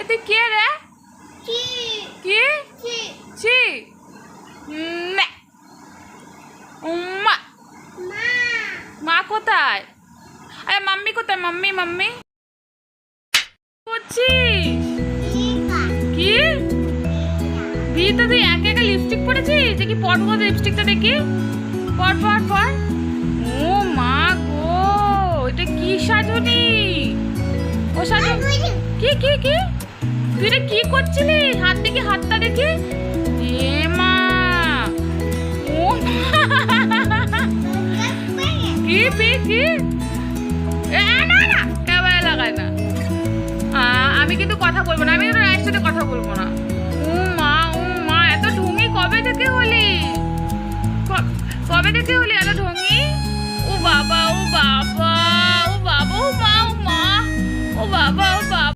এ তুই কে রে? কি ছি মা উম্মা মা কোথায়? আরে মাম্মি কোথায়? মাম্মি মাম্মি করছিস কি? বিয়েতে তুই একা একা লিপস্টিক পরেছিস? দেখি পর লিপস্টিকটা দেখি, পর পর পর। ও মা গো, এটা কি সাজনি? ও সাজু কি কি কি? তুই এটা কি করছিলিস? হাত দেখি, হাতটা দেখি। এ মা, ও কি পি কি? না না, ক্যামেরা লাগায় না। আমি কিন্তু কথা বলবো না, আমি কিন্তু রায়ের সাথে কথা বলবো না। ও মা, এত ঢুঙি কবে থেকে হলি? কবে থেকে হলি এত ঢুঙি? ও বাবা, ও বাবা।